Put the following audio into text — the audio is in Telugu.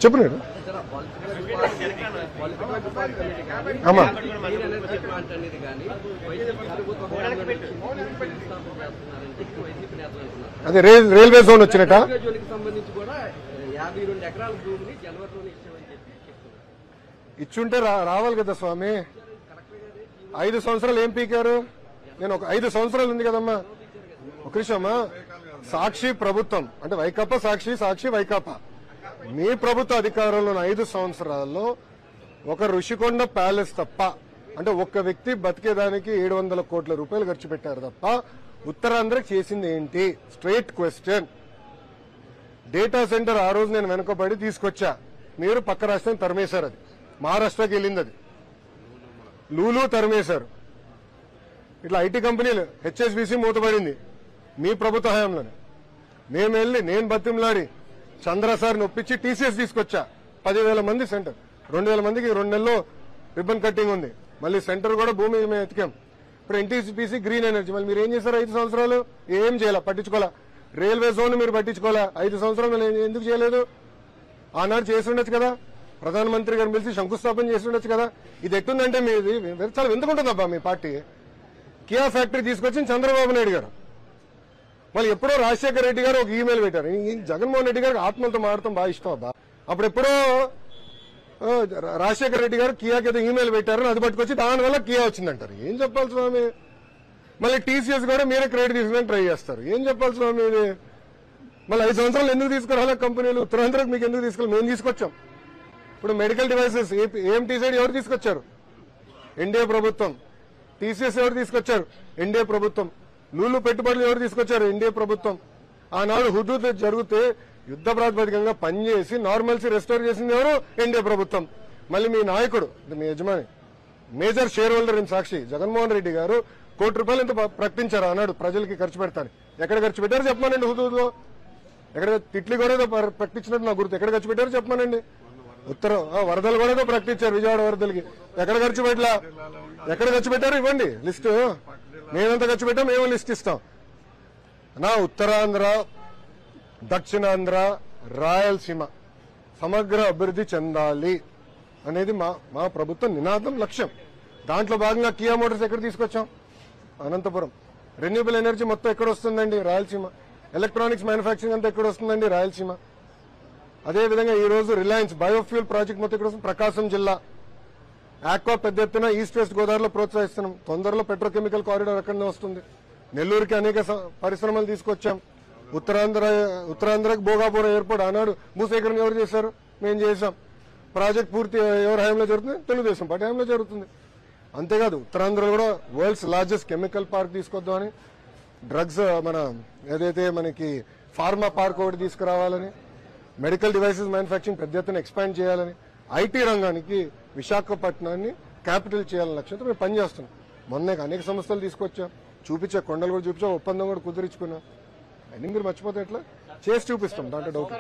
చెప్పలేదు అదే రైల్వే జోన్ వచ్చినట్ట ఇచ్చుంటే రావాలి కదా స్వామి. 5 సంవత్సరాలు ఏం పీకారు? నేను ఒక 5 సంవత్సరాలు ఉంది కదమ్మా. ఒక నిమిషమ్మా. సాక్షి ప్రభుత్వం అంటే వైకాపా సాక్షి, సాక్షి వైకాపా. మీ ప్రభుత్వ అధికారంలో 5 సంవత్సరాల్లో ఒక ఋషికొండ ప్యాలెస్ తప్ప అంటే ఒక్క వ్యక్తి బతికేదానికి 700 కోట్ల రూపాయలు ఖర్చు పెట్టారు తప్ప ఉత్తరాంధ్రకి చేసింది ఏంటి? Straight question. డేటా సెంటర్ ఆ రోజు నేను వెనుకబడి తీసుకొచ్చా, మీరు పక్క రాష్ట్రానికి తరిమేశారు. అది మహారాష్ట్రకి వెళ్ళింది. అది లూలు తరిమేశారు. ఇట్లా ఐటీ కంపెనీలు హెచ్ఎస్బీసీ మూతపడింది మీ ప్రభుత్వ హయాంలోనే. మేము వెళ్ళి నేను బతిమలాడి చంద్రసారిని ఒప్పించి టీసీఎస్ తీసుకొచ్చా. 10,000 మంది సెంటర్, 2,000 మందికి 2 నెలల్లో రిబ్బన్ కట్టింగ్ ఉంది. మళ్ళీ సెంటర్ కూడా భూమి మేము ఎతికాం. ఇప్పుడు ఎన్టీపీసీ గ్రీన్ ఎనర్జీ మళ్ళీ మీరు ఏం చేశారు? 5 సంవత్సరాలు ఏం చేయాలా? పట్టించుకోవాలా? రైల్వే జోన్ మీరు పట్టించుకోవాలా? 5 సంవత్సరాలు ఎందుకు చేయలేదు? ఆనాడు చేసి ఉండొచ్చు కదా. ప్రధానమంత్రి గారిని పిలిచి శంకుస్థాపన చేసి ఉండొచ్చు కదా. ఇది ఎట్టుందంటే మీది చాలా ఎందుకుంటుందబ్బా మీ పార్టీ. కియా ఫ్యాక్టరీ తీసుకొచ్చింది చంద్రబాబు నాయుడు గారు. మళ్ళీ ఎప్పుడో రాజశేఖర రెడ్డి గారు ఒక ఈమెయిల్ పెట్టారు. జగన్మోహన్ రెడ్డి గారికి ఆత్మలతో మాడటం బాగా ఇష్టం అబ్బా. అప్పుడు ఎప్పుడో రాజశేఖర రెడ్డి గారు కియాకి ఏదో ఈమెయిల్ పెట్టారు, అది పట్టుకొచ్చి దానివల్ల కియా వచ్చిందంటారు. ఏం చెప్పాలి స్వామి? మళ్ళీ టీసీఎస్ కూడా మీరే క్రెడిట్ తీసుకుని ట్రై చేస్తారు. ఏం చెప్పాలి స్వామి ఇది? మళ్ళీ 5 సంవత్సరాలు ఎందుకు తీసుకురావాలి కంపెనీలు? ఉత్తరాంధ్రకు మీకు ఎందుకు తీసుకెళ్ళి? మేము తీసుకొచ్చాం. ఇప్పుడు మెడికల్ డివైసెస్ ఏఎంటీ సైడ్ ఎవరు తీసుకొచ్చారు? ఎన్డీఏ ప్రభుత్వం. టీసీఎస్ ఎవరు తీసుకొచ్చారు? ఎన్డీఏ ప్రభుత్వం. లూలు పెట్టుబడులు ఎవరు తీసుకొచ్చారు? ఎన్డీఏ ప్రభుత్వం. ఆనాడు హుదూద్ జరిగితే యుద్ధ ప్రాతిపదికంగా పనిచేసి నార్మల్సీ రెస్టోర్ చేసింది ఎవరు? ఎన్డీఏ ప్రభుత్వం. మళ్ళీ మీ నాయకుడు, మీ యజమాని, మేజర్ షేర్ హోల్డర్ ఇన్ సాక్షి జగన్మోహన్ రెడ్డి గారు ₹1 కోటి ఎంత ప్రకటించారు ఆనాడు ప్రజలకి ఖర్చు పెడతాను. ఎక్కడ ఖర్చు పెట్టారు చెప్పమానండి? హుదూద్లో ఎక్కడ? తిట్లి కూడా ఏదో ప్రకటించినట్టు నాకు గుర్తు. ఎక్కడ ఖర్చు పెట్టారు చెప్పమానండి? వరదలు కూడా ఏదో ప్రకటించారు, విజయవాడ వరదలకి. ఎక్కడ ఖర్చు పెట్టలా? ఎక్కడ ఖర్చు పెట్టారు? ఇవ్వండి లిస్టు. మేమెంత ఖర్చు పెట్టాం మేము లిస్ట్ ఇస్తాం. నా ఉత్తరాంధ్ర, దక్షిణాంధ్ర, రాయలసీమ సమగ్ర అభివృద్ధి చెందాలి అనేది మా ప్రభుత్వ నినాదం, లక్ష్యం. దాంట్లో భాగంగా కియా మోటార్స్ ఎక్కడ తీసుకొచ్చాం? అనంతపురం. రెన్యూబుల్ ఎనర్జీ మొత్తం ఎక్కడ వస్తుందండి? రాయలసీమ. ఎలక్ట్రానిక్స్ మ్యానుఫ్యాక్చరింగ్ అంతా ఎక్కడ వస్తుందండి? రాయలసీమ. అదేవిధంగా ఈ రోజు రిలయన్స్ బయోఫ్యూల్ ప్రాజెక్ట్ మొత్తం ఎక్కడ వస్తుంది? ప్రకాశం జిల్లా. ఆక్వా పెద్ద ఎత్తున ఈస్ట్ వెస్ట్ గోదావరిలో ప్రోత్సహిస్తున్నాం. తొందరలో పెట్రోకెమికల్ కారిడార్ అక్కడనే వస్తుంది. నెల్లూరుకి అనేక పరిశ్రమలు తీసుకొచ్చాం. ఉత్తరాంధ్రకి భోగాపురం ఎయిర్పోర్ట్ ఆనాడు భూసేకరణ ఎవరు చేశారు? మేము చేశాం. ప్రాజెక్ట్ పూర్తి ఎవరి హయాంలో జరుగుతుంది? తెలుగుదేశం పార్టీ హయాంలో జరుగుతుంది. అంతేకాదు ఉత్తరాంధ్రలో కూడా వరల్డ్స్ లార్జెస్ట్ కెమికల్ పార్క్ తీసుకొద్దామని, డ్రగ్స్ మన ఏదైతే మనకి ఫార్మా పార్క్ ఒకటి తీసుకురావాలని, మెడికల్ డివైసెస్ మ్యానుఫ్యాక్చరింగ్ పెద్ద ఎత్తున ఎక్స్పాండ్ చేయాలని, ఐటీ రంగానికి విశాఖపట్నాన్ని క్యాపిటల్ చేయాలని లక్ష్యంతో మేము పనిచేస్తున్నాం. మొన్న అనేక సంస్థలు తీసుకొచ్చాం, చూపించా, కొండలు కూడా చూపించాం, ఒప్పందం కూడా కుదిరించుకున్నాం. అన్ని మీరు మర్చిపోతే ఎట్లా? చేసి చూపిస్తాం, దాంట్లో డౌట్.